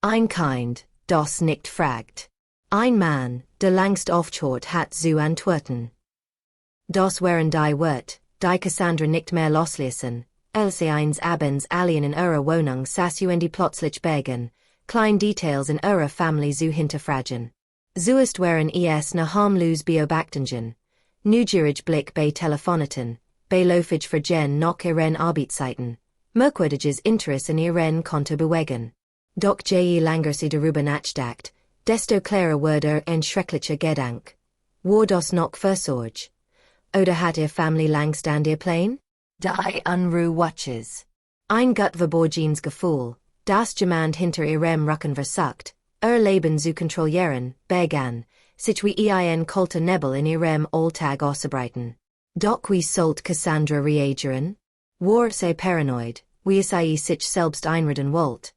Ein Kind, das nicht fragt. Ein Mann, der langst aufgehört hat zu antworten. Das waren die Wort, die Cassandra nicht mehr losließen, als eins abends alien in ihrer Wohnung saß und plötzlich begann, kleine Details in ihrer Familie zu hinterfragen. Zuerst waren es na harmlos beobachtungen, neugierig Blick bei Telefoneten, bei Laufage vergen noch ihren Arbeitszeiten, merkwürdiges Interesse in ihren Konto bewegen. Doch je langer sie darüber nachdacht, desto klarer wurde ein schrecklicher Gedanke. War das noch Versorge? Oder hat Familie langst an ihr Plan? Die Unruhe Watches. Ein Gutverborgenes Gefühl, das jemand hinter ihrem Rücken versucht, Leben zu kontrollieren, begann, sich wie ein kalter Nebel in ihrem Alltag auszubreiten. Doch wie sollte Cassandra reagieren? War sie paranoid, wie sie sich selbst einreden wollte?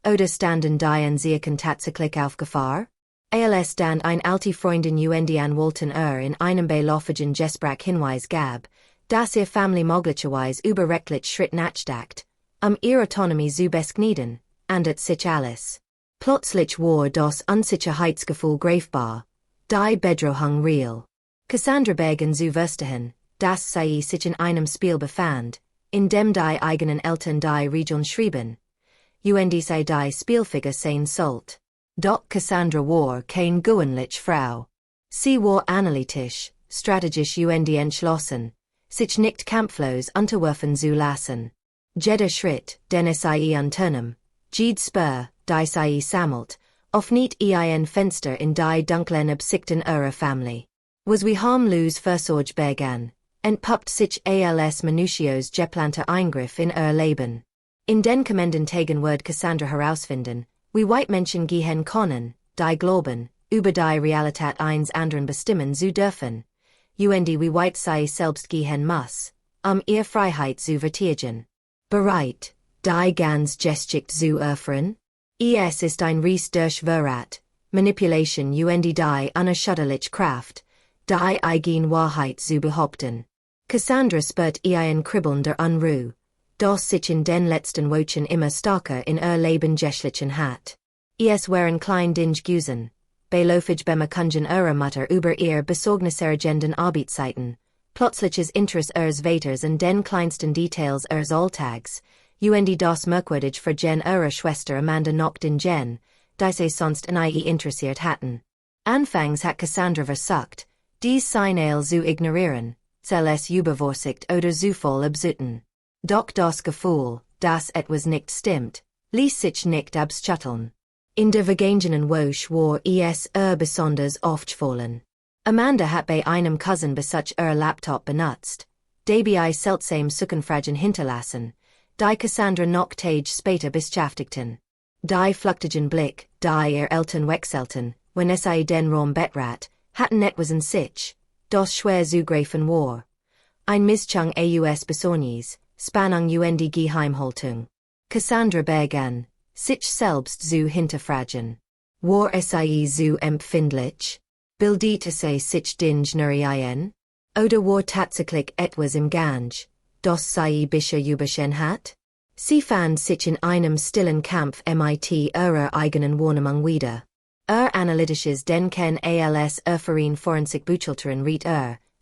Oder standen die Ansichten tatsächlich auf Gefahr? Als dann ein alte Freundin an wollten in einem beiläufigen Gespräch Hinweis gab, dass Familie möglicherweise überrechtlich Schritt nachdacht, ihre Autonomie zu beschneiden, ändert sich alles. Plötzlich war das Unsicherheitsgefühl greifbar, die Bedrohung real. Cassandra begann zu verstehen, dass sie sich in einem Spiel befand, in dem die eigenen Eltern die Regeln schrieben, und sie die Spielfigur sein sollte. Doch Cassandra war kein gewöhnliche Frau. Sie war analytisch, strategisch und entschlossen, sich nicht kampflos unterwerfen zu lassen. Jeder Schritt, den sie unternahm, jede Spur, die sie sammelt, öffnet ein Fenster in die dunklen Absichten ihrer Familie. Was wie harmlos Versorge begann, entpuppt sich als minutiös geplanter Eingriff in ihr Leben. In den kommenden Tagen wird Cassandra herausfinden, wie white Menschen gehen können, die glauben, über die Realität eines anderen bestimmen zu dürfen, und wie white sie selbst gehen muss, ihre Freiheit zu verteidigen. Bereit, die ganz Geschichte zu erfahren? Es ist ein Reise durch Verrat, Manipulation und die unerschütterliche Kraft, die eigene Wahrheit zu behaupten. Cassandra spürt ein Kribbeln der Unruhe, das sich in den letzten Wochen immer stärker in ihr Leben geschlichen hat. Es waren klein Dinge gewesen, beiläufig Bemerkungen ihrer Mutter über ihr besorgniserregenden Arbeitszeiten, plötzliches Interesse ihres Vaters in den kleinsten Details ihres Alltags, und das merkwürdig vergen ihrer Schwester Amanda noch den Gen, die sie sonst in ihr interessiert hatten. Anfangs hat Cassandra versucht, dies Signal zu ignorieren, es übervorsichtig oder zu voll abzuten. Doch das Gefühl, dass etwas nicht stimmt, ließ sich nicht abschütteln. In der vergangenen Woche war es besonders aufgefallen. Amanda hat bei einem Cousin-Besuch ihr Laptop benutzt, dabei seltsame Suchenfragen hinterlassen, die Cassandra noch Tage später beschäftigten. Die flüchtigen Blick, die ihr Eltern wechselten, wenn sie den Raum betrat, hatten etwas in sich, das schwer zu greifen war. Ein Mischung aus Besorgnis, Spannung und Geheimhaltung. Cassandra begann, sich selbst zu hinterfragen. War sie zu empfindlich? Bildete sie sich Dinge nur ein? Oder war tatsächlich etwas im Gange, das sie bisher übersehen hat? Sie fand sich in einem stillen Kampf mit ihrer eigenen Wahrnehmung wieder. Analytisches Denken als Erfahrung Forensik Buchhalterin riet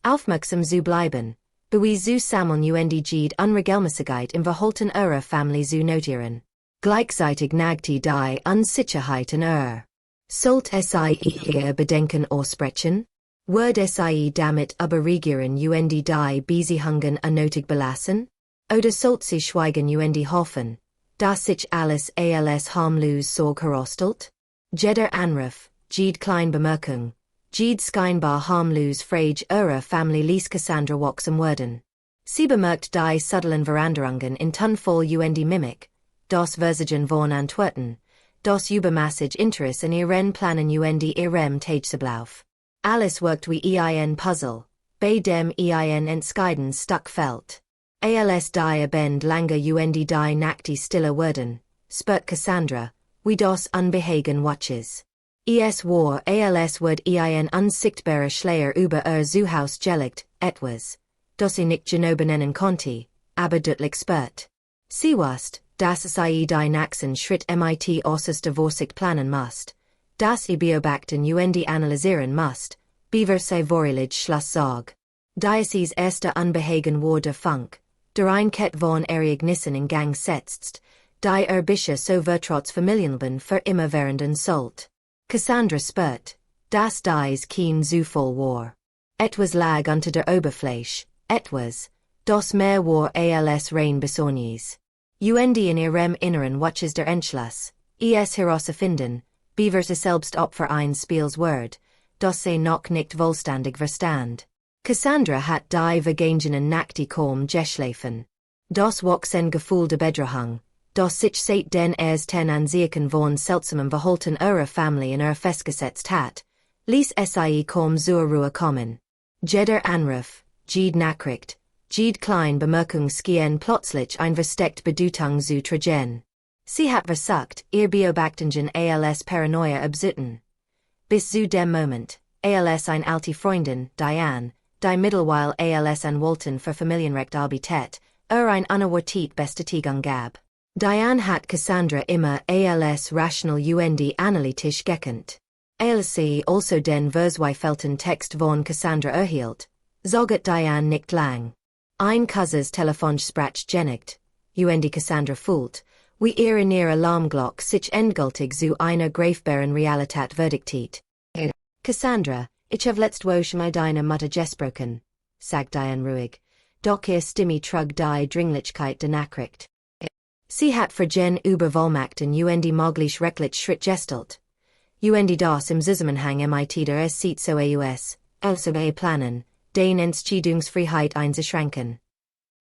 aufmerksam zu bleiben, Beweis zu sammeln und jede Unregelmäßigkeit im Verhalten ihrer Familie zu notieren. Gleichzeitig nagte die Unsicherheit in Sollte sie ihr Bedenken aussprechen? Würde sie damit aber regieren und die Beziehungen unnötig belassen? Oder sollte sie schweigen und hoffen, dass sich alles als harmlos Sorge heraustellt? Jeder Anruf, jede kleine Bemerkung, jede scheinbar harmlos Frage ihrer Familie ließ Cassandra wachsam werden. Sie bemerkt die subtilen Veränderungen in Tonfall und Mimik, das Versagen von Antworten, das übermaßige Interesse in ihren Planen und ihrem Tagesablauf. Alles wirkt wie ein Puzzle, bei dem ein Entscheiden stuck fällt. Als die Abend langer und die Nacht stiller werden, spürt Cassandra, wie das Unbehagen watches. Es war als wird ein unsichtbarer Schleier über ihr Zuhause gelegt, etwas, das sie nicht genau benennen konnte, aber deutlich spürt. Sie wusste, das sei die nächsten Schritt mit osses divorcigt planen musst, das beobachten und analysieren musst, bever sei vorlich Schluss sag. Dies erste Unbehagen war der Funk, der Einkeit von Ereignissen in Gang setzt, die bisher so vertrotz Familienleben für immerwährenden sollt. Cassandra spürt, dass dies kein Zufall war. Etwas lag unter der Oberfläche, etwas, das mehr war als rein Besorgnis. Und in ihrem Inneren watches der Entschluss, es herauszufinden, bever sie selbst Opfer eines Spiels Word, das sie noch nicht vollständig verstand. Cassandra hat die vergangenen Nächte kaum geschlafen. Das Wachsen Gefühl der Bedrohung, das sich seit den ersten Anzeichen von seltsamem Verhalten ihrer Familie in festgesetzt hat, ließ sie kaum zur Ruhe kommen. Jeder Anruf, jede Nachricht, jede kleine Bemerkung schien plötzlich ein versteckt Bedeutung zu tragen. Sie hat versucht, ihr Beobachtungen als Paranoia abzuten. Bis zu dem Moment, als eine alte Freundin, Diane, die mittlerweile als Anwältin für Familienrecht arbeitet, ein unerwartet Bestätigung gab. Diane hat Cassandra immer als rational und analytisch gekannt. Als sie also den verzweifelten Text von Cassandra erhielt, zoget Diane nicht lang. Ein kurzes Telefonsprach genigt, und Cassandra fühlt, wie in ihrer Alarmglocke sich endgültig zu einer greifbaren Realität verdiktet. Cassandra, ich habe letzt Woche mit deiner Mutter gesprochen, sagt Diane ruhig, doch ihr Stimme trug die Dringlichkeit der Nachricht. Sie hat vergen über Vollmachten und möglich rechtlich Schritt gestellt. Und das im Zusammenhang mit der sieht so aus, als planen, den Entscheidungsfreiheit einzuschränken.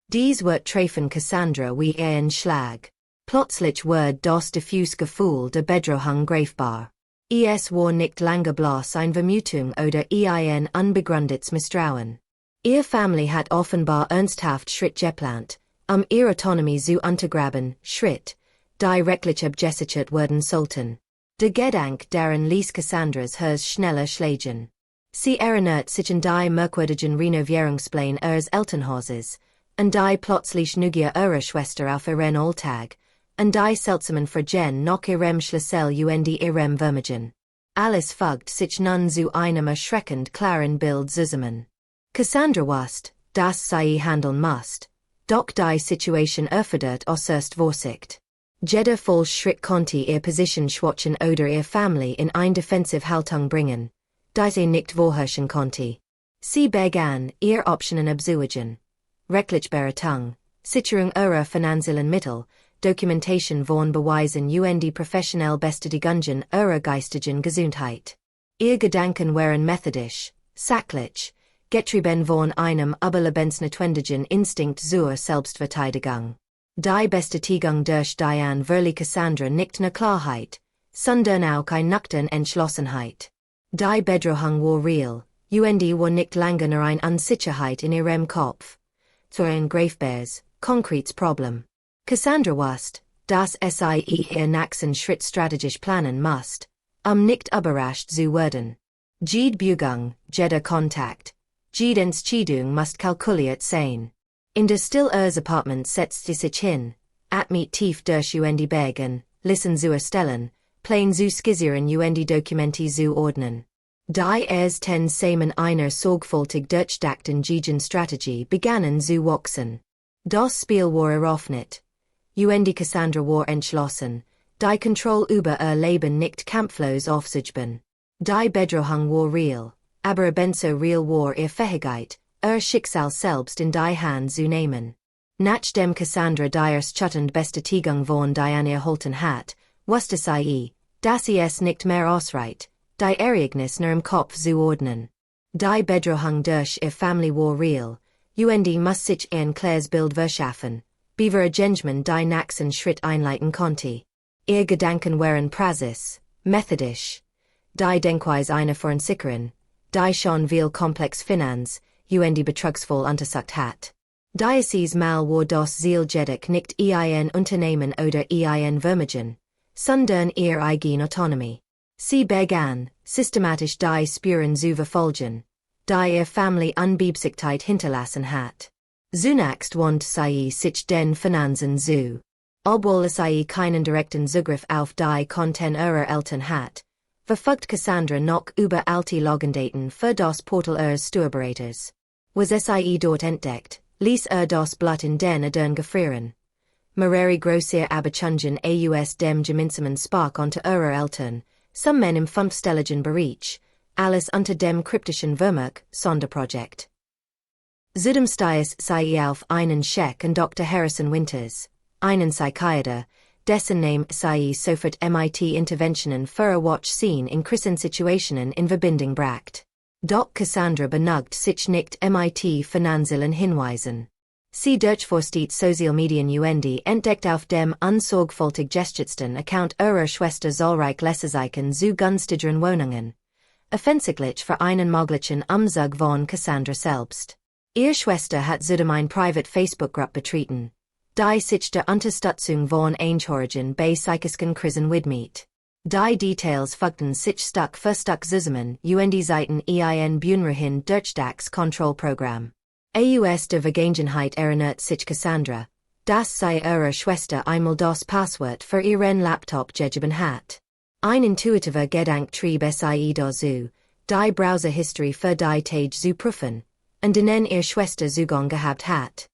Dies wird treffen Cassandra wie ein Schlag. Plötzlich wird das diffuse Gefühl der Bedrohung greifbar. Es war nicht lange bloß eine Vermutung oder ein unbegründetes Misstrauen. Ihre Familie hat offenbar ernsthaft Schritt geplant, ihre Autonomie zu untergraben, Schritt, die rechtlich abgesichert werden sollten. Der Gedanke daran ließ Cassandras Herz schneller schlagen. Sie erinnert sich an die merkwürdigen Renovierungspläne ihres Elternhauses, an die plötzlich Neugier ihrer Schwester auf ihren Alltag, an die seltsamen Fragen nach ihrem Schlüssel und ihrem Vermögen. Alles fügt sich nun zu einem erschreckend klaren Bild zusammen. Cassandra wusste, dass sie handeln musste, doch die Situation erfordert äußerst Vorsicht. Jeder Schritt konnte ihre Position schwächen oder ihre Familie in eine defensive Haltung bringen, die sie nicht vorherrschen konnte. Sie begann, ihre Optionen abzuwägen. Rechtliche Beratung, Sicherung ihrer finanziellen Mittel, Dokumentation von Beweisen und professionelle Bestätigungen ihrer geistigen Gesundheit. Ihr Gedanken waren methodisch, sachlich, getrieben von einem überlebensnotwendigen Instinkt zur Selbstverteidigung. Die Bestätigung durch Diane verlieh Cassandra nicht nur Klarheit, sondern auch eine nüchterne Entschlossenheit. Die Bedrohung war real, und war nicht lange nur eine Unsicherheit in ihrem Kopf. Zu ein greifbares, konkretes Problem. Cassandra wusste, dass sie ihr nächsten Schritt strategisch planen musste, nicht überrascht zu werden. Jede Bewegung, jeder Kontakt, jede Entscheidung musste kalkuliert sein. In der Stille ihres Apartments setzte sie sich hin, atmet tief durch und Bergen, Listen zu erstellen, Pläne zu skizzieren und Dokumente zu ordnen. Die ersten Samen einer sorgfältig durchdachten Gegenstrategie begannen zu wachsen. Das Spiel war eröffnet. Und Cassandra war entschlossen, die Kontrolle über ihr Leben nicht kampflos aufzugeben. Die Bedrohung war real, aber ebenso real war ihre Fähigkeit, ihr Schicksal selbst in die Hand zu nehmen. Nachdem Cassandra die erschütternde Bestätigung von Diane erhalten hat, wusste sie, dass es nicht mehr ausreicht, die Ereignis nur im Kopf zu ordnen. Die Bedrohung durch ihre Familie war real, und muss sich ein klares Bild verschaffen, bevor Gentleman die nächsten Schritt einleiten konnte. Ihre Gedanken waren praxis, methodisch. Die Denkweise einer Forensikerin, die schon viel komplex Finanz, und betrugsvoll untersucht hat. Dieses Mal war das Ziel jedoch nicht ein Unternehmen oder ein Vermögen, sondern ihre eigene Autonomie. Sie begann, systematisch die Spuren zu verfolgen, die ihre Familie Unbeabsichtigt hinterlassen hat. Zunächst wandte sie sich den Finanzen zu. Obwohl es keinen direkten Zugriff auf die Konten ihrer Eltern hat, verfügt Cassandra noch über alte Logendaten für das Portal ihres Steuerberaters. Was es dort entdeckt, ließ das Blut in den Adern gefrieren. Mehrere große Abechungen aus dem gemeinsamen Spark unter ihrer Eltern, some men im fünfstelligen Bereich, alles unter dem kryptischen Vermerk, Sonderprojekt. Zudem stieß auf einen Scheck und Dr. Harrison Winters, einen Psychiater, dessen Name sofort MIT-Interventionen für Watch-Scene in Krisensituationen in Verbindung bracht. Doch Cassandra benugt sich nicht MIT finanziellen Hinweisen. Sie durchforstet Social Medien entdeckt auf dem unsorgfältig gestützten Account ihrer Schwester zahlreich Lesezeichen zu günstigeren Wohnungen. Offensichtlich für einen möglichen Umzug von Cassandra selbst. Ihre Schwester hat zudem eine private Facebook-Gruppe betreten, die sich der Unterstützung von Angehörigen bei psychischen Krisen widmet. Die Details folgten sich Stück für Stück zusammen, die Seiten Bühnenrehin durch das Kontrollprogramm. Aus der Vergangenheit erinnert sich Cassandra, dass sie ihrer Schwester einmal das Passwort für ihren Laptop gegeben hat. Ein intuitiver Gedanke trieb es dazu, die Browser-History für die Tage zu prüfen, und denen ihre Schwester Zugang gehabt hat.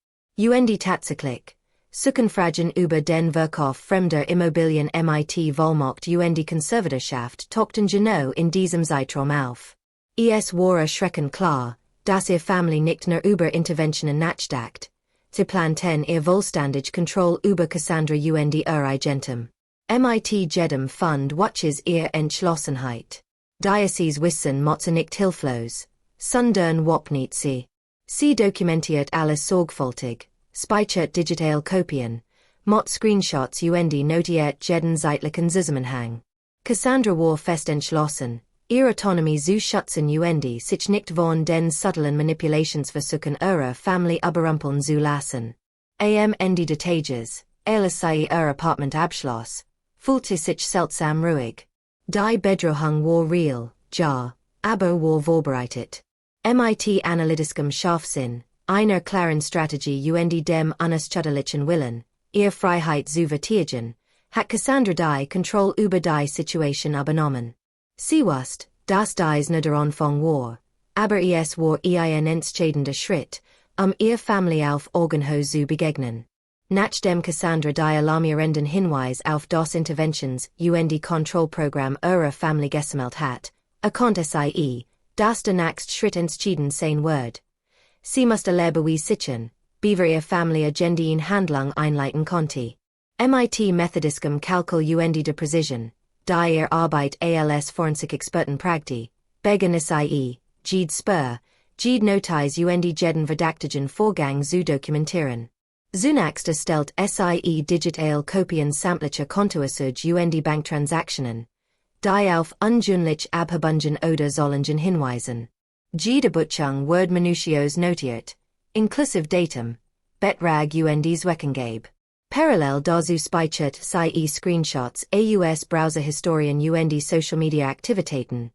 Tatsächlich, Suchenfragen über den Verkauf fremder Immobilien mit Vollmacht die Konservatorschaft tauchten genau in diesem Zeitraum auf. Es war erschreckend klar, dass ihre Familie nicht nur über Interventionen nachdacht, sie planten ihr vollständig Kontrolle über Cassandra ihrer Eigentum. Mit jedem Fund watches ihre Entschlossenheit. Diocese wissen sie nicht hilflos, sondern wappnet sie. Sie dokumentiert alles sorgfältig, speichert digital Kopien, mit Screenshots notiert jeden zeitlichen Zusammenhang. Cassandra war fest entschlossen, ihre Autonomie zu schützen sich nicht von den subtilen Manipulationsversuchen ihrer Familie überrumpeln zu lassen. Am Ende des Tages, als sie ihr Apartment abschloss, fühlte sich seltsam ruhig. Die Bedrohung war real, ja, aber war vorbereitet. Mit analytischem Scharfsinn, einer klaren Strategie dem unerschütterlichen Willen, ihre Freiheit zu verteidigen, hat Cassandra die Kontrolle über die Situation übernommen. Sie wusste, dass dies nur der Anfang war, aber es war ein entscheidender Schritt, ihre Familie auf Augenhöhe zu begegnen. Nachdem Cassandra die alarmierenden Hinweise auf das Interventions Kontrollprogramm ihrer Familie gesammelt hat, erkannte sie, dass der nächste Schritt entschieden sein wird. Sie musste Lebewesen sichern, bevor ihre Familie in Handlung einleiten konnte. Mit methodischem Kalkül der Präzision, die ihre Arbeit als Forensik-Experten pragte, begann sie, jede Spur, jede Notiz jeden verdächtigen Vorgang zu dokumentieren. Zunächst erstellt sie digital Kopien sämtlicher Kontoauszüge Banktransaktionen, die auf ungewöhnlich abgebunden oder solchen hinweisen. Jede Buchung wird minutiös notiert, inklusive Datum, Betrag Zweckengab. Parallel dazu speichert sie Screenshots aus Browser-Historien Social Media Aktivitäten,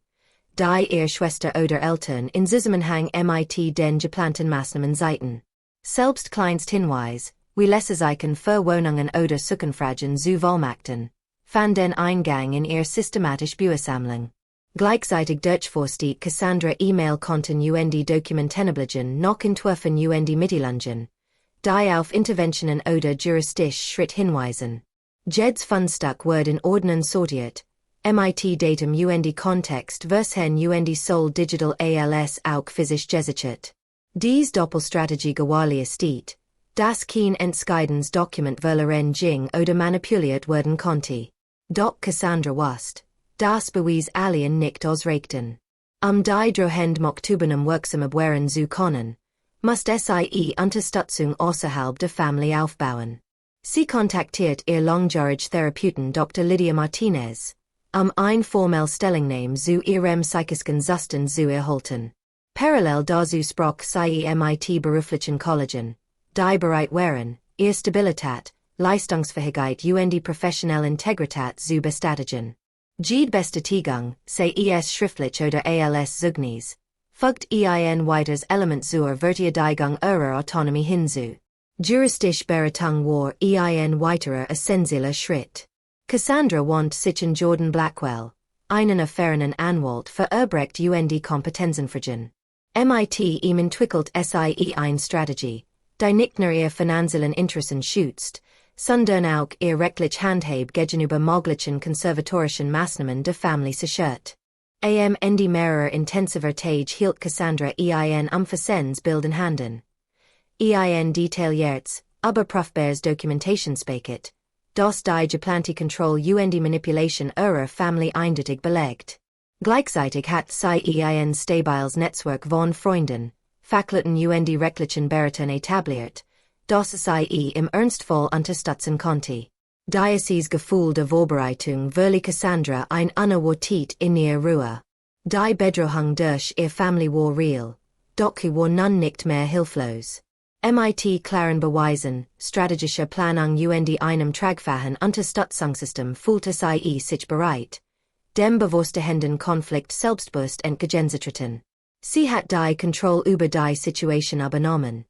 die ihre Schwester oder Eltern in Zusammenhang mit den geplanten Maßnahmen zeigten. Selbst kleinst Hinweis, wie Lesezeichen für Wohnungen oder Suchenfragen zu Vollmachten, fand den Eingang in ihre systematische Büchersammlung. Gleichzeitig durchforstet Cassandra E-Mail-Konten Dokumentenablagen noch Entwürfen Mitteilungen, die auf Interventionen oder juristische Schritt hinweisen. Jeds Fundstück wird in Ordnern sortiert, mit Datum Kontext vershen Soul Digital als auch physisch gesichert. Dies Doppelstrategie gewährleistet, dass kein entscheidendes Dokument verloren ging oder manipuliert werden konnte. Doch Cassandra wusste, dass Beweis allen nicht ausreichten. Die drohend Maktuben wirksam abwehren zu können, musste sie Unterstützung außerhalb der Familie aufbauen. Sie kontaktiert ihr langjährig Therapeuten Dr. Lydia Martinez, ein formell Stellungnahme zu ihrem psychischen Zustand zu erhalten. Parallel dazu sprach sie mit beruflichen Kollegen, die bereit waren, ihre Stabilität, Leistungsfähigkeit professionelle Integrität zu bestätigen. Jede Bestätigung, sei es schriftlich oder als Zeugnis, fügt ein weiteres Element zur Verteidigung ihrer Autonomie hinzu. Juristisch Beratung war ein weiterer essentieller Schritt. Cassandra want sich und Jordan Blackwell, einen erfahrenen Anwalt für Erbrecht und Kompetenzenfragen. MIT ihm entwickelt sie ein Strategie, die nicht nur ihr finanziellen Interessen schützt, sondern auch ihr rechtlich Handhab gegenüber möglichen konservatorischen Maßnahmen der Familie sichert. Am Ende mehrerer intensiver Tage hielt Cassandra ein Umfassens Bild in Handen. Ein detailliertes, aber prüfbares Dokumentationspaket, das die geplante Kontrolle und Manipulation ihrer Familie eindeutig belegt. Gleichzeitig hat sie ein stabiles Netzwerk von Freunden, Fachleuten und rechtlichen Beratern etabliert, das sie im Ernstfall unterstützen konnte. Dieses Gefühl der Vorbereitung würde Cassandra ein unerwartet in ihr Ruhe. Die Bedrohung durch ihr Familie war real, doch war nun nicht mehr hilflos. Mit klaren Beweisen, strategischer Planung und einem tragfähigen Unterstützungssystem fühlte sie sich bereit, dem bewussten Konflikt selbstbewusst entgegenzutreten. Sie hat die Kontrolle über die Situation übernommen.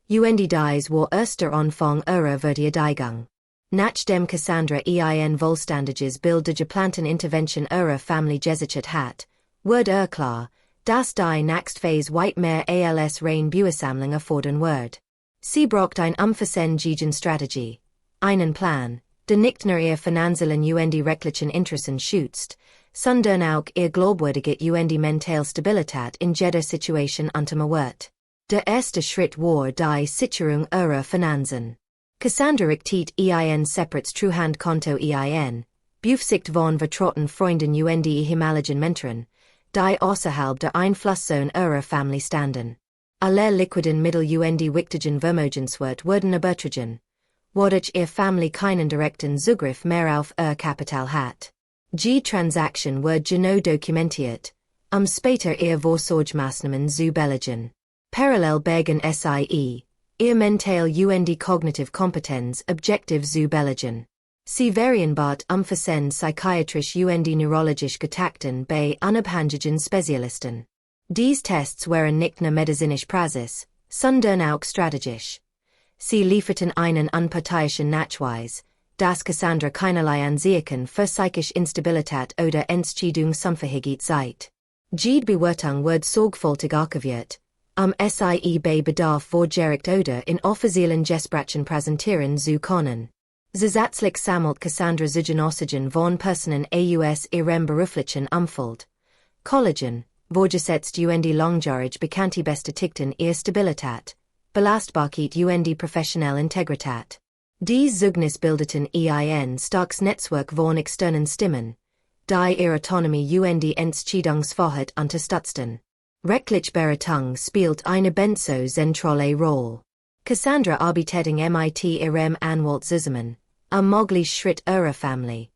Und dies war erst der Anfang ihrer Verteidigung. Nachdem Cassandra ein vollständiges Bild der geplanten Intervention ihrer Familie gesichert hat, wurde klar, dass die nächste Phase weit mehr als rein Buesammlung erfordern wird. Sie braucht ein umfassende Strategie, einen Plan, der nicht nur ihr finanziellen und rechtlichen Interessen schützt, sondern auch ihr glaubwürdige und mentale Stabilität in jeder Situation untermauert. Der erste Schritt war die Sicherung ihrer Finanzen. Cassandra richtet ein separates Treuhandkonto ein, Beaufsicht von vertrauten Freunden und ehemaligen Mentoren, die außerhalb der Einflusszone ihrer Familie standen. Alle liquiden Mittel und wichtigen Vermögenswert wurden übertragen, wodurch ihr Familie keinen direkten Zugriff mehr auf ihr Kapital hat. Die Transaktion wird genau dokumentiert, später ihr Vorsorgemaßnahmen zu belegen. Parallel begen sie, ihr mental und cognitive Kompetenz objektiv zu belegen. Sie variieren umfassend psychiatrisch und neurologisch getakten bei unabhängigen Spezialisten. Diese Tests waren nicht nur medizinisch Praxis, sondern auch strategisch. Sie lieferten einen unparteiischen Nachweis, dass Cassandra keinerlei Anzeichen für psychische Instabilität oder Entscheidungsunfähigkeit zeigt. Die Bewertung wird sorgfältig archiviert, sie bei Bedarf vorgelegt oder in offiziellen Gesprächen präsentieren zu können. Zusätzlich sammelt Cassandra Zwischenaussichten von Personen aus ihrem beruflichen Umfeld. Kollegen, vorgesetzt und langjährig bekannte bestätigten ihre Stabilität, Belastbarkeit und professionelle Integrität. Dies Zeugnis bildeten ein starkes Netzwerk von externen Stimmen, die ihre Autonomie und Entscheidungsfreiheit unterstützten. Rechtliche Beratung spielt eine benzo zentrale Rolle. Cassandra arbeitet mit ihrem Anwalt zusammen, möglichen Schritt ihrer Familie,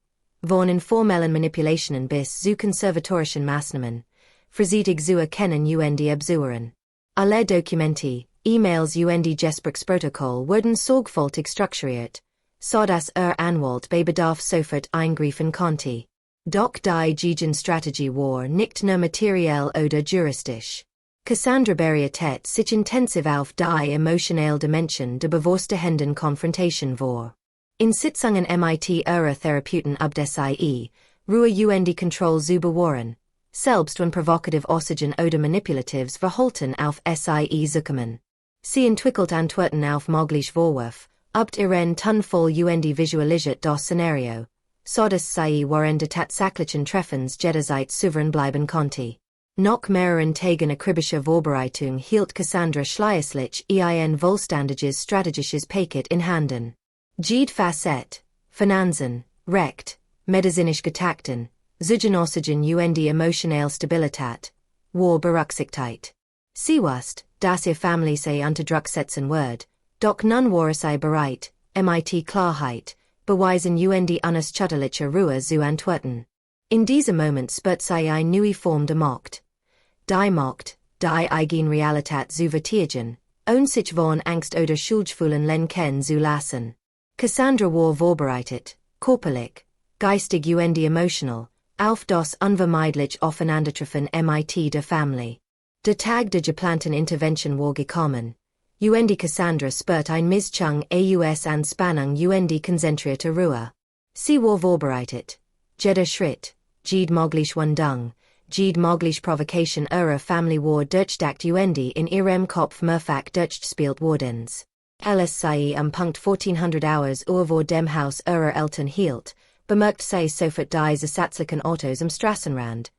von informellen Manipulationen bis zu konservatorischen Maßnahmen, vorsichtig zu erkennen und abzuwehren. Alle Dokumente, E-Mails und Gesprächsprotokoll wurden sorgfältig strukturiert, sodass Anwalt bei Bedarf sofort eingreifen konnte. Doch die Strategie war nicht nur materiell oder juristisch. Cassandra berichtet sich intensiv auf die emotionale Dimension der bewussten Konfrontation vor. In Sitzungen mit ihrer Therapeuten sie, Ruhe und Kontrolle zu bewahren, selbst wenn provokativ Aussagen oder manipulatives Verhalten auf sie zukommen. Sie entwickelt Antworten auf mögliche Vorwürfe, ihren Tonfall und visualisiert das Szenario, sodass sie während der tatsächlichen Treffens jederzeit souverän bleiben konnte. Nach mehreren Tagen akribischer Vorbereitung hielt Cassandra schließlich ein vollständiges strategisches Paket in Handen. Jede Facette, Finanzen, Recht, medizinisch getakten, Zwischenaussichten und emotionale Stabilität, war berücksichtigt. Sie wusste, dass ihr Familie sie unter Druck setzen wird, doch nun war sie bereit, mit Klarheit, Beweisen und unerschütterlicher Ruhe zu antworten. In diesem Moment spürt sie eine neue Form der Macht. Die Macht, die eigene Realität zu vertigen, ohne sich von Angst oder Schuldgefühlen lenken zu lassen. Cassandra war vorbereitet, körperlich, geistig und emotional, auf das unvermeidlich Aufeinandertreffen mit der Familie. Der Tag der geplanten Intervention war gekommen, Cassandra spurt ein Mischung aus Anspannung konzentrierte Ruhe. Sie war vorbereitet. Jeder Schritt, jede mögliche Wandlung, jede mögliche Provokation ihrer Familie war durchdacht in ihrem Kopf mehrfach durchgespielt wordens. Alles sei Punkt 1400 Hours vor dem Haus ihrer Eltern hielt, bemerkt sei sofort die ersatzlichen Autos am Straßenrand,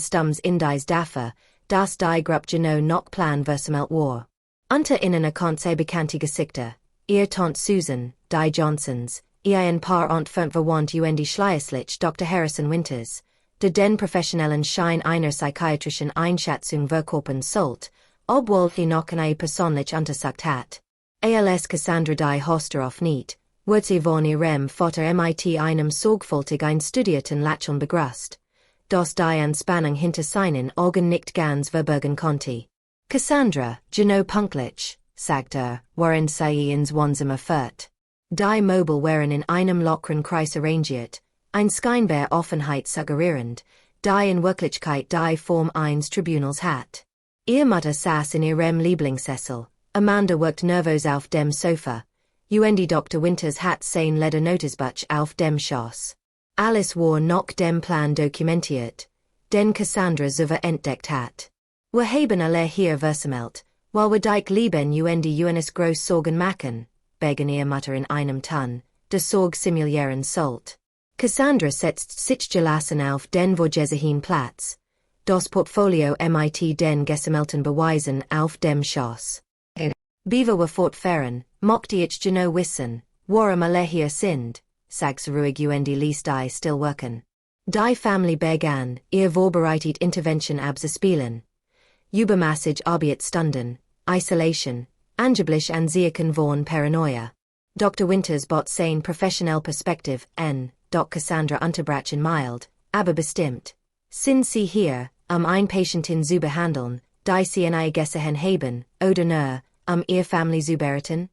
stums in dies dafür, dass die Gruppe genau noch Plan versammelt war. Unter ihnen erkannt sei bekannte Gesichter, ihr Tante Susan, die Johnsons, ein paar und fünf verwandt schließlich Dr. Harrison Winters, der den professionellen Schein einer psychiatrischen Einschätzung verkörpern sollt, obwohl noch eine persönlich untersucht hat. Als Cassandra die Hoster nicht, wird sie von ihrem Vater mit einem sorgfältig einstudierten Lächeln begrüßt, das die Anspannung hinter seinen Augen nicht ganz verbergen konnte. Cassandra, genau pünktlich, sagte während sie ins Wohnzimmer führt. Die Möbel waren in einem lockeren Kreis arrangiert, ein scheinbar Offenheit suggerierend, die in Wirklichkeit die Form eines Tribunals hat. Ihr Mutter saß in ihrem Lieblingssessel, Amanda worked nervös auf dem Sofa, Dr. Winters hat sein Ledernotizbuch auf dem Schoß. Alles war noch dem Plan dokumentiert, den Cassandra selber entdeckt hat. Wir haben alle hier versammelt, weil wir dich lieben uns groß Sorgen machen, begann ihr Mutter in einem Ton, der Sorg simulieren sollt. Cassandra setzt sich gelassen auf den vorgesehenen Platz. Das Portfolio mit den gesammelten Beweisen auf dem Schoß. Bevor wir fortfahren, möchte ich genau wissen, warum alle hier sind, sagte ruhig ließ die still wirken. Die Familie begann, ihr vorbereitet Intervention abzuspielen. Übermassig Arbeitsstunden, Isolation, angeblich Anzeichen von Paranoia. Dr. Winters bot sein professionell Perspektiv doch Cassandra unterbrachen mild, aber bestimmt. Sind Sie hier, ein Patientin zu behandeln, die Sie eine gesehen haben, oder nur, ihr Familie zu beraten?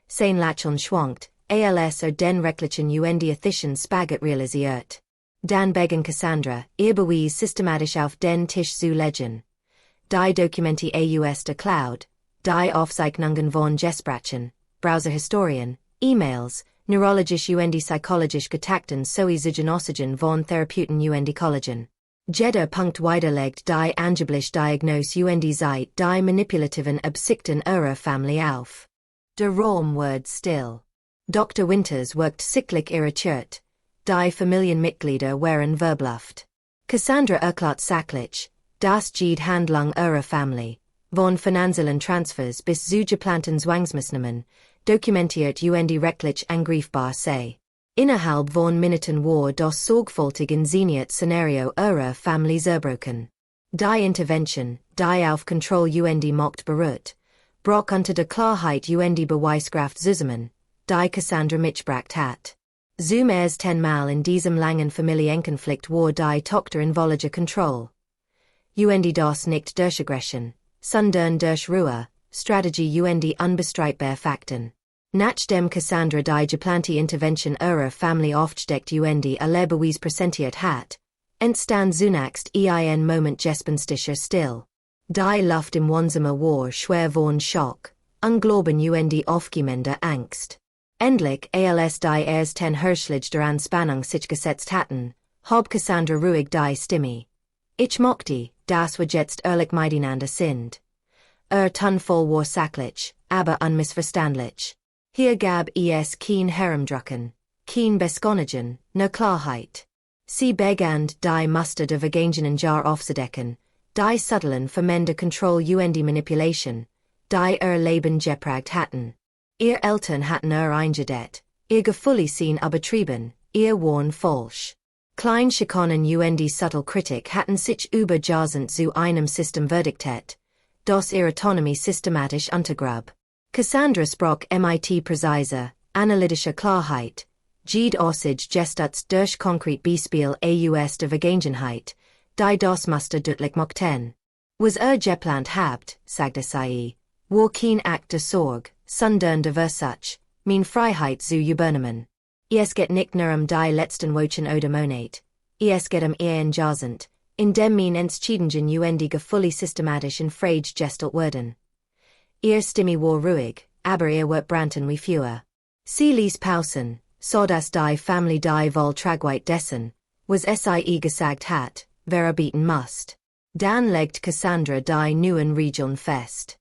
Sein Lächeln schwankt, als den rechtlichen ethischen Spagat realisiert. Dann begann Cassandra, ihr Beweis systematisch auf den Tisch zu legen. Die Dokumente aus der Cloud, die Aufzeichnungen von Gesprächen, Browserhistorien, E-Mails, neurologisch psychologisch Getakten sowie Genossigen von Therapeuten Kollagen. Jeder Punkt widerlegt die angeblich Diagnose seit die manipulativen Absichten ihrer Familie auf. Der Raum wird still. Dr. Winters wirkt sichtlich irritiert. Die Familienmitglieder waren verblüfft. Cassandra erklärt sachlich, dass jede Handlung ihrer Familie, von finanziellen Transfers bis zu geplanten Zwangsmaßnahmen, dokumentiert rechtlich angreifbar sei. Innerhalb von Minuten war das sorgfältig inszeniert Szenario ihrer Familie zerbrochen. Die Intervention, die auf Kontrolle mocht beruht, brach unter der Klarheit Beweiskraft zusammen, die Cassandra mitgebracht hat. Zum ersten Mal in diesem langen Familienkonflikt war die Tochter in völliger Kontrolle. Das nicht durch Aggression, sondern durch Ruhe, Strategie unbestreitbar Fakten. Nachdem Cassandra die geplante Intervention ihrer Familie aufgedeckt alle Beweis präsentiert hat, entstand zunächst ein Moment gespenstischer Still. Die Luft im Wohnzimmer war schwer von Schock, Unglauben aufgehende Angst. Endlich als die ersten Hirschlige der Anspannung sich gesetzt hatten, hob Cassandra ruhig die Stimme. Ich mochte, dass wir jetzt ehrlich miteinander sind. Ton voll war sachlich, aber unmissverständlich. Hier gab es kein Herumdrucken, kein Beschönigen, nur Klarheit. Sie begann die Muster der vergangenen Jahr aufzudecken, die subtilen Formen der Kontrolle Manipulation, die Leben geprägt hatten. Ihr Eltern hatten eingedeckt, ihr Gefühle sind übertrieben, ihr waren falsch. Klein Schikanen subtle Kritik hatten sich über Jahrzehnte zu einem System verdiktet, das ihre Autonomie systematisch untergrab. Cassandra sprach mit präziser, analytischer Klarheit, jede Aussage gestützt durch konkret Beispiel aus der Vergangenheit, die das Muster deutlich machten. Was geplant habt, sagte sie, war kein Akt der Sorge, sondern der Versuch, meine Freiheit zu übernehmen. Es geht nicht nur die letzten Wochen oder Monate, es geht ein Jahrzehnt, in dem meine Entscheidungen Gefühle systematisch in Frage gestellt werden. ihr Stimme war ruhig, aber ihr wart Branton wie Feuer. Sie ließ Pausen, so dass die Familie die wohl Tragweite dessen, was sie gesagt hat, verbieten musst. Dann legt Cassandra die neuen Regeln fest.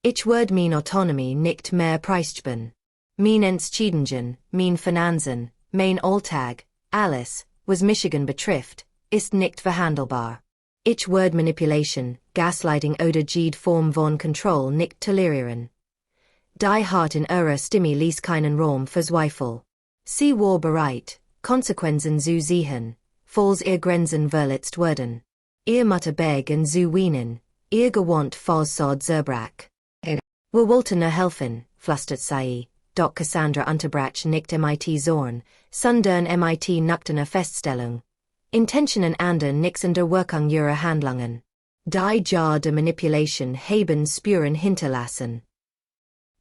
Ich word mein Autonomie nicht mehr preisgeben. Mein Entscheidungen, mein Finanzen, mein Alltag, alles, was Michigan betrifft, ist nicht verhandelbar. Ich word Manipulation, Gaslighting oder jede Form von Kontrolle nicht tolerieren. Die hat in ihrer Stimme ließ keinen Raum für Zweifel. Sie war bereit, Konsequenzen zu sehen, falls ihr Grenzen verletzt wurden. Ihr Mutter begen zu weinen, ihr gewohnt Faussad zerbrach. Wir wollten nur helfen, flüstert sie, doch Cassandra unterbrach nicht mit Zorn, sondern mit nüchterner Feststellung. Intentionen ändern nichts in der Wirkung ihrer Handlungen. Die Jahr der Manipulation haben Spuren hinterlassen.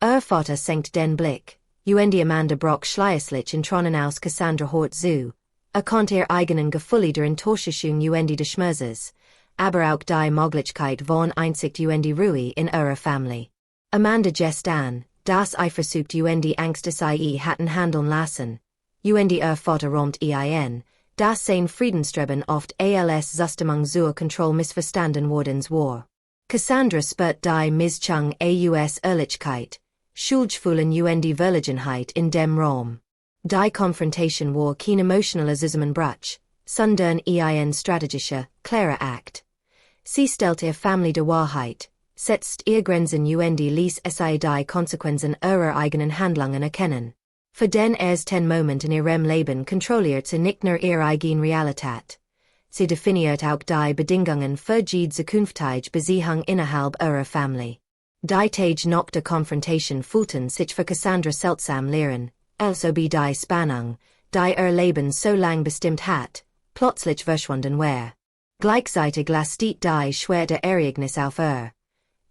Ihr Vater senkt den Blick, die Amanda Brock schleierlich in Tronnen aus Cassandra hort zu, konnte ihr eigenen Gefühle der Enttäuschung des Schmerzes, aber auch die Möglichkeit von Einsicht die Ruhe in ihrer Familie. Amanda gest an, das versucht die Angst sie hatten handeln lassen, ihr Vater räumt ein, dass sein Friedenstreben oft als Zustimmung zur Kontrolle missverstanden wordens war. Cassandra spürt die Mischung aus Ehrlichkeit, Schuldgefühlen die Verlegenheit in dem Raum. Die Konfrontation war kein emotionaler Zusammenbruch, sondern ein strategischer, klarer Akt. Sie stellt ihr Familie der Wahrheit, setzt ihr Grenzen ließ sie die Konsequenzen ihrer eigenen Handlungen erkennen. Für den ersten Moment in ihrem Leben kontrolliert sie nicht nur ihre eigene Realität. Sie definiert auch die Bedingungen für jede zukünftige Beziehung innerhalb ihrer Familie. Die Tage nach der Konfrontation fühlten sich für Cassandra seltsam leeren, also wie die Spannung, die ihr Leben so lang bestimmt hat, plötzlich verschwunden war. Gleichzeitig lastet die Schwere der Ereignis auf ihr.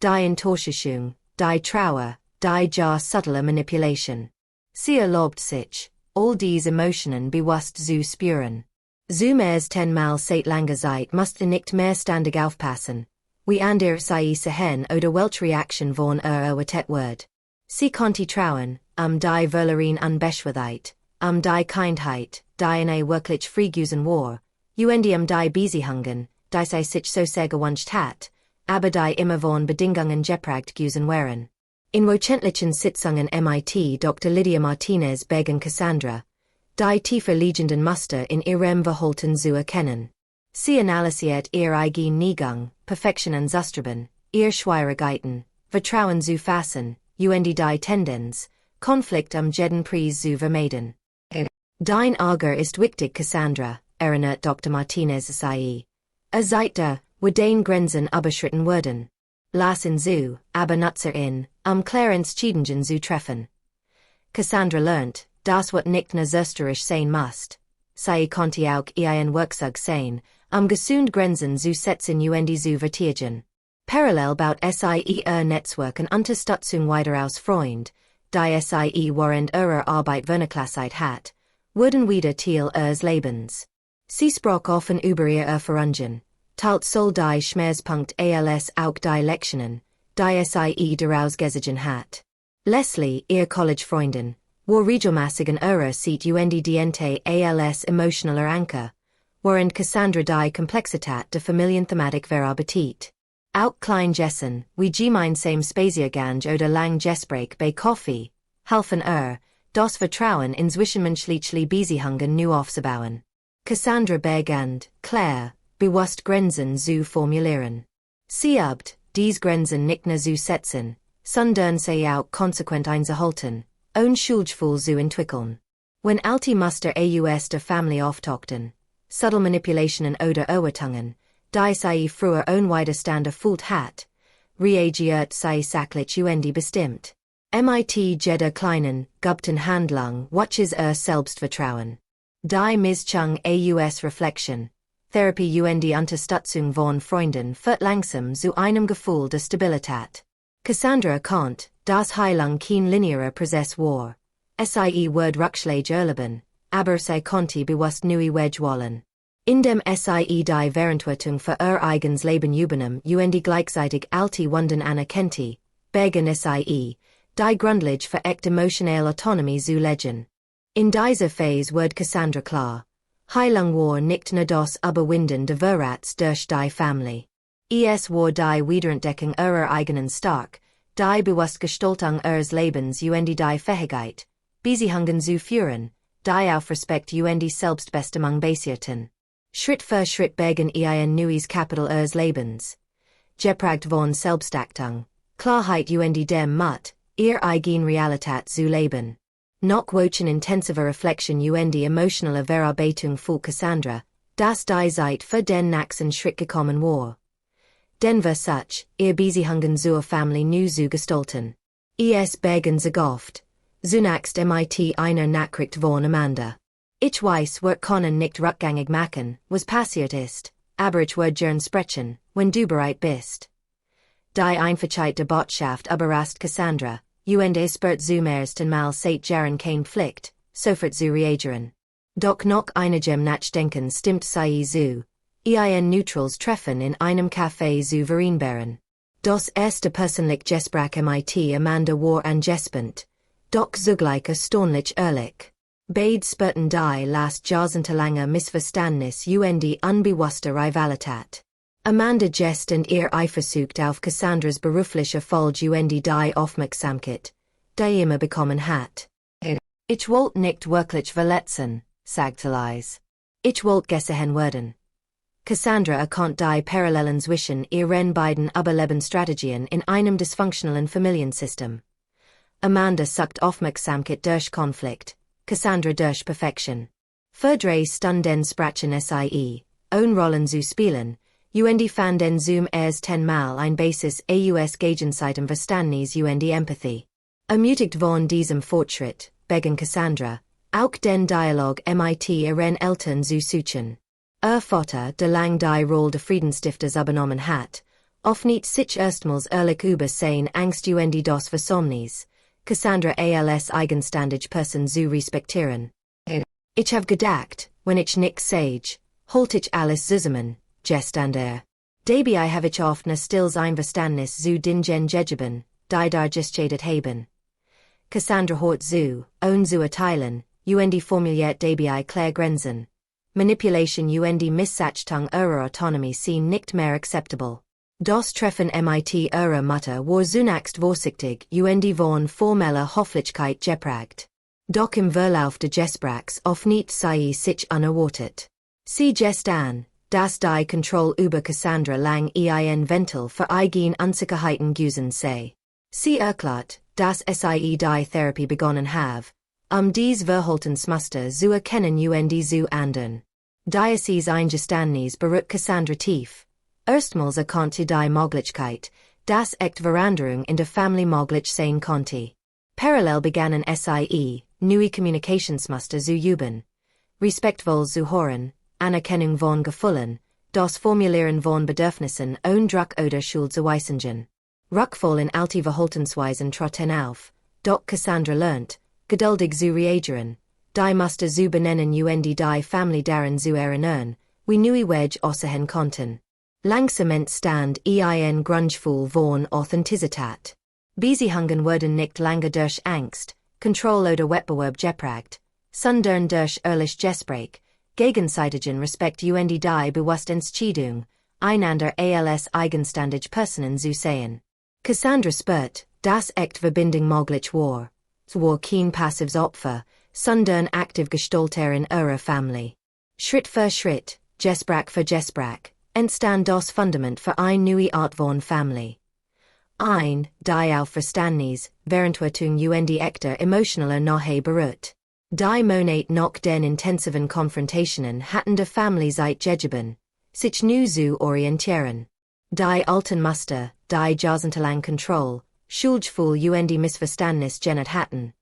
Die Enttäuschung, die Trauer, die ja subtile Manipulation. Sie erlaubt sich, all diese Emotionen bewusst zu spüren. Zum ersten Mal seit langer Zeit musste nicht mehr ständig aufpassen, wie andere sie sehen oder welche Reaktion von ihr erwartet wird. Sie konnte trauen, die Völerin Unbeschwertheit, die Kindheit, die eine wirklich Freigusen war, die Beziehungen, die sie sich so sehr gewünscht hat, aber die immer von Bedingungen geprägt gewesen waren. In wöchentlichen Sitzungen mit Dr. Lydia Martinez begen Cassandra, die tiefer liegenden Muster in ihrem Verhalten zu erkennen. Sie analysiert ihr eigen Neigung, Perfektionen zustreben, ihr Schwierigkeiten, Vertrauen zu fassen, die Tendenz, Konflikt jeden Preis zu vermeiden. Dein Auge ist wichtig, Cassandra, erinnert Dr. Martinez sie. Seit wo den Grenzen überschritten wurden. Lassen zu, aber nutzen, klare Entscheidungen zu treffen. Cassandra lernt, das wird nicht nur zösterisch sein musst. Sie konnte auch ein Werkzeug sein, gesund Grenzen zu setzen die zu vertigen. Parallel baut sie ihr Netzwerk und Unterstützung weiter aus Freund, die sie während ihrer Arbeit vernachlässigt hat, wurden wieder Teil ihres Lebens. Sie sprach offen über ihre Verungen, teilt soll die Schmerzpunkt als auch die Lektionen, die sie daraus gesehen hat. Leslie, ihr College-Freundin, war regelmäßig in ihrer Seat die Diente als emotionaler Anker, während Cassandra die Komplexität der Familienthematik verarbeitet. Auch klein Jessen, wie gemeinsam Spaziergang oder lang Gespräch bei Kaffee, helfen das Vertrauen in zwischenmenschliche Beziehungen neu aufzubauen. Cassandra begann, klar, bewusst Grenzen zu formulieren. Sie übt, dies Grenzen nicht nur zu setzen, sondern sie auch konsequent einzuhalten, ohne Schuldgefühl zu entwickeln. Wenn alte Muster aus der Familie auftauchten, subtle Manipulationen oder Erwartungen, die sie früher ohne Widerstand erfüllt hat, reagiert sie sachlich bestimmt. Mit jeder kleinen, gubten Handlung watches Selbstvertrauen. Die Mischung aus Reflexion, Therapie die Unterstützung von Freunden führt langsam zu einem Gefühl der Stabilität. Cassandra erkannt, dass Heilung kein linearer Prozess war. Sie wird Rückschläge erleben, aber sie konnte bewusst neue Wege wählen. Indem sie die Verantwortung für ihr eigenes Leben übernahm die gleichzeitig alte Wunden anerkannte, Begen sie, die Grundlage für echt emotionale Autonomie zu legen. In dieser Phase wird Cassandra klar. Heilung war nicht nur das Überwinden der Verrats durch die Familie. Es war die Wiederentdeckung ihrer eigenen stark, die Bewusstgestaltung ihres Lebens und die Fähigkeit, Beziehungen zu führen, die auf Respekt und die Selbstbestimmung basierten. Schritt für Schritt begen ein neues Kapitel ihres Lebens. Geprägt von Selbstachtung, Klarheit und dem Mut, ihre eigene Realität zu leben. Noch wochen intensive Reflexion und die emotionale Verarbeitung für Cassandra, dass die Zeit für den nächsten Schritt gekommen war. Den Versuch, ihr Beziehungen zur Familie neu zu gestalten. Es begen sie oft. Zunächst mit einer Nachricht von Amanda. Ich weiß, wird können nicht rückgängig machen, was passiert ist, aber ich würde gern sprechen, wenn du bereit bist. Die Einfachheit der Botschaft überrascht Cassandra, und es spürt zum ersten Mal seit Jahren kein Pflicht, sofort zu reagieren. Doch noch einigem Nachdenken stimmt sie zu. Ein neutrales Treffen in einem Café zu vereinbaren. Das erste persönlich Gespräch mit Amanda war angespannend, doch zugleich erstaunlich ehrlich. Beide spürten die last jahrzehntelange Missverständnis und die unbewusste Rivalität. Amanda jest und ihr Eifersucht auf Cassandras beruflicher Erfolg und die Aufmerksamkeit, die immer bekommen hat. Ich wollte nicht wirklich verletzen, sagte Lies. Ich wollte gesehen werden. Cassandra erkannt die Parallelen zwischen ihren beiden Überlebensstrategien in einem dysfunktionalen Familiensystem. Amanda sucht Aufmerksamkeit durch Konflikt, Cassandra durch Perfektion. Für 3 Stunden sprachen sie, ohne Rollen zu spielen, und fanden zum ersten Mal ein Basis aus gegenseitigem Verständnis und Empathie. Ermutigt von diesem Fortschritt, begen Cassandra, auch den Dialog mit ihren Eltern zu suchen. Ihr Vater, der lang die Rolle des Friedensstifters übernommen hat, offnet sich erstmals ehrlich über seine Angst und das Versäumnis, Cassandra als eigenständige Person zu respektieren. Ich hab gedacht, wenn ich nicht sage, holt ich alles zusammen, gestander. Dabei habe ich oft ne stilles Einverständnis zu dingen gegeben, die dargestellt haben. Cassandra hort zu, zu erteilen, und formuliert dabei klare Grenzen. Manipulation und Missachtung ihrer Autonomie sind nicht mehr akzeptabel. Das Treffen mit ihrer Mutter war zunächst vorsichtig und von formeller Höflichkeit geprägt. Doch im Verlauf des Gesprächs offnet sie sich unerwartet. Sie gest an, dass die Kontrolle über Cassandra lang ein Ventil für eigene Unsicherheiten gewesen sei. Sie erklärt, dass sie die Therapie begonnen have, dies Verhaltensmuster zu erkennen und zu ändern. Dieses Eingeständnis berührt Cassandra tief. Erstmals erkannte die Möglichkeit, dass echt Veränderung in der Familie möglich sein konnte. Parallel begannen sie, neue Kommunikationsmuster zu üben. Respektvoll zu hören, Anerkennung von Gefühlen, das Formulieren von Bedürfnissen ohne Druck oder Schuld zu weisen. Rückfall in alte Verhaltensweisen trotten auf, doch Cassandra lernt, geduldig zu reagieren, die Muster zu benennen und die Familie daran zu erinnern, wie neue Wege aussehen konnten. Langsam entstand ein Grundgefühl von Authentizität. Beziehungen wurden nicht lange durch Angst, Kontrolle oder Wettbewerb geprägt, sondern durch ehrlich Gespräch, gegenseitigen Respekt und die bewusste Entscheidung, einander als eigenständige Personen zu sehen. Cassandra spürt, dass echt Verbindung möglich war. Es war kein passives Opfer, sondern aktiv Gestalterin ihrer Familie. Schritt für Schritt, Gespräch für Gespräch, entstand das Fundament für eine neue Art von Familie. Die auf Verständnis, Verantwortung und echter emotionaler Nähe beruht. Die Monat nach den intensiven Konfrontationen hatten die Familie Zeit gegeben, sich neu zu orientieren. Die alten Muster, die jahrzehntelang Kontrolle, Schuldgefühl und Missverständnis generiert hatten,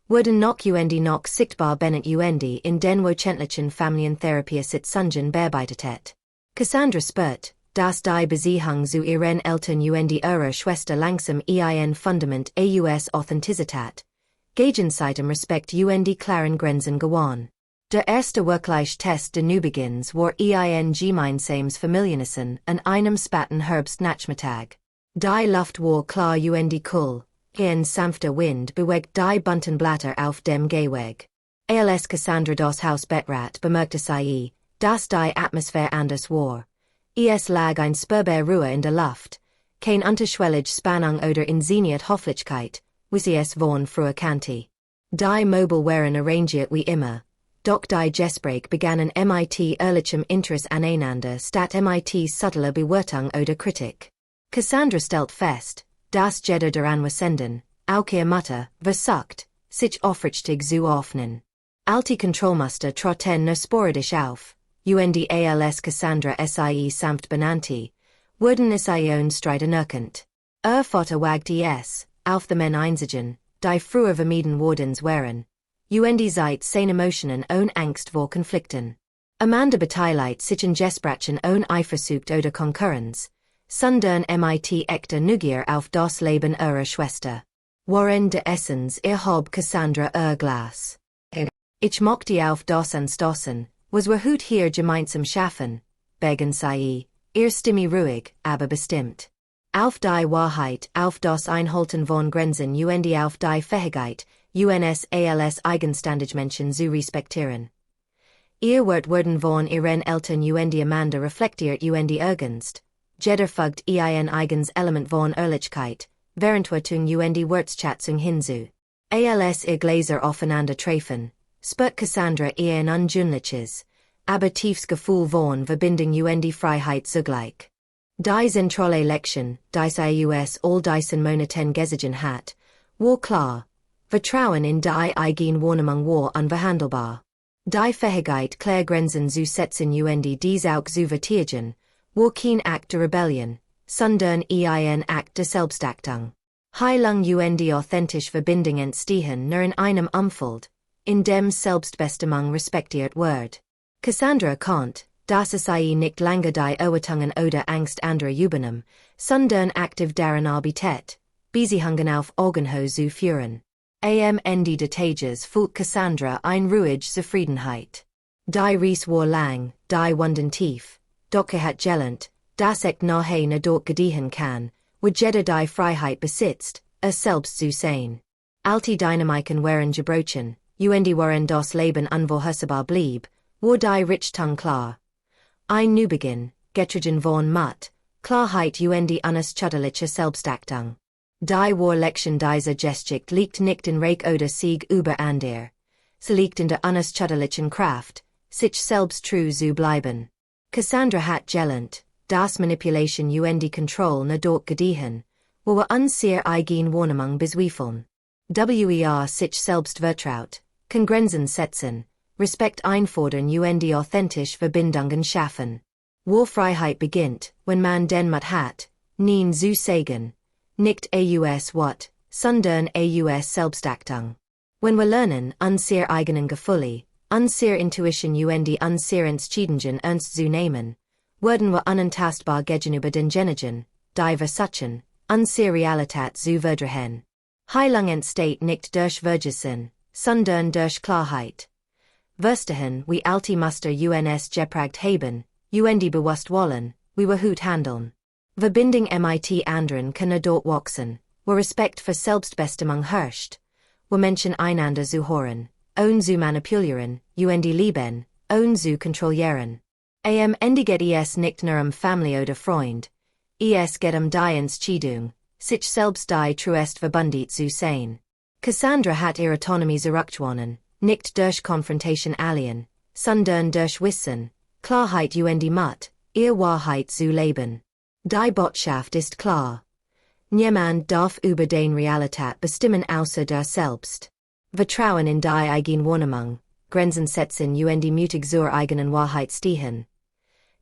wurden noch sichtbar bennet und in den wöchentlichen Familientherapie Sitzungen bearbeitet. Cassandra spürt, dass die Beziehung zu ihren Eltern und ihrer Schwester langsam ein Fundament aus Authentizität, gegenseitigem Respekt und klaren Grenzen gewann. Der erste wirkliche Test des Neubegins war ein gemeinsames Familienessen an einem späten Herbstnachmittag. Die Luft war klar und cool, ein sanfter Wind bewegt die bunten Blätter auf dem Gehweg. Als Cassandra das Haus betrat bemerkte sie, dass die Atmosphäre anders war. Es lag ein spürbar Ruhe in der Luft, kein unterschwellige Spannung oder inszeniert Hofflichkeit, wie sie es von früher kannte. Die Möbel waren arrangiert wie immer, doch die Gespräche begannen mit ehrlichem Interesse aneinander statt mit subtiler Bewertung oder Kritik. Cassandra stellt fest, dass jeder daran was senden, auch ihr Mutter, versucht, sich aufrichtig zu öffnen. Alte Kontrollmuster trotten nur sporadisch auf, und als Cassandra sie sanft benannte, wurden ihren Streit erkannt. Vater wagte es, auf the men einzigen, die früher vermieden wurdens waren, und seit seine Emotionen ohne Angst vor Konflikten. Amanda beteiligt sich in Gesprächen ohne Eifersucht oder Konkurrenz, sondern mit echter Neugier auf das Leben ihrer Schwester. Waren de Essens hob Cassandra Glas. Ich mochte auf das Anstoßen, was wir hut hier gemeinsam schaffen, begen sie, Stimme ruhig, aber bestimmt. Auf die Wahrheit, auf das Einhalten von Grenzen und auf die Fähigkeit, uns als eigenständig Menschen zu respektieren. Ihr werden von ihren Eltern und Amanda reflektiert und ergänzt. Jeder fügt ein eigens Element von Ehrlichkeit, Verantwortung und Wertschätzung hinzu. Als ihr Gläser aufeinander treffen, spürt Cassandra ein ungewöhnliches, aber tiefes Gefühl von Verbindung und Freiheit zugleich. Die zentrale Lektion, die sie all diesen Monaten gesehen hat, war klar. Vertrauen in die eigene Wahrnehmung war unverhandelbar. Die Fähigkeit, klare Grenzen zu setzen und dies auch zu verteidigen, war kein Akt der Rebellion, sondern ein Akt der Selbstachtung. Heilung und authentische Verbindung entstehen nur in einem Umfeld, in dem Selbstbestimmung respektiert wird. Cassandra erkannt, dass sie nicht länger die Erwartungen oder Angst anderer übernahm, sondern aktiv daran arbeitet, Beziehungen auf Augenhöhe zu führen. Am Ende des Tages fühlt Cassandra eine ruhige Zufriedenheit. Die Reise war lang, die Wunden tief, doch hat gelernt, dass nahe dort gediehen kann, wo jeder die Freiheit besitzt, selbst zu sein. Alte Dynamiken waren gebrochen, und waren das Leben unvorhersehbar blieb, war die Richtung klar. Ein Neubeginn, getrieben von Mut, Klarheit und unerschütterliche Selbstachtung. Die Lektion dieser Geschichte liegt nicht in Reich oder Sieg über andere. Sie liegt in der unerschütterlichen Kraft, sich selbst treu zu bleiben. Cassandra hat gelernt, dass Manipulation und Kontrolle nur dort gediehen, wo wir uns ihrer eigenen Wahrnehmung bezweifeln. Sich selbst vertraut, kann Grenzen setzen, Respekt einfordern und authentische Verbindungen schaffen. Wo Freiheit beginnt, wenn man den Mut hat, nein zu sagen, nicht aus Wut, sondern aus Selbstachtung. Wenn wir lernen, unsere eigenen Gefühle, unsere Intuition und unsere Entscheidungen ernst zu nehmen, werden wir unantastbar gegenüber denjenigen, die wir suchen, unsere Realität zu verdrehen. Heilung entsteht nicht durch Vergessen, sondern durch Klarheit. Verstehen, wie alte Muster uns geprägt haben, und bewusst wollen, wie wir heute handeln. Verbindung mit anderen kann nur dort wachsen, wo Respekt für Selbstbestimmung herrscht, wo Menschen einander zu hören, ohne zu manipulieren, und lieben, ohne zu kontrollieren. Am Ende geht es nicht nur Familie oder Freund, es geht die Entscheidung, sich selbst die truest verbundet zu sein. Cassandra hat ihre Autonomie zurückgewonnen, nicht durch Konfrontation allen, sondern durch Wissen, Klarheit und Mut, ihre Wahrheit zu leben. Die Botschaft ist klar. Niemand darf über den Realität bestimmen außer der selbst. Vertrauen in die eigene Wahrnehmung, Grenzen setzen und mutig zur eigenen Wahrheit stehen.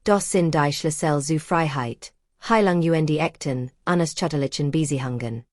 Das sind die Schlüssel zu Freiheit, Heilung und echten, unerschütterlichen Beziehungen.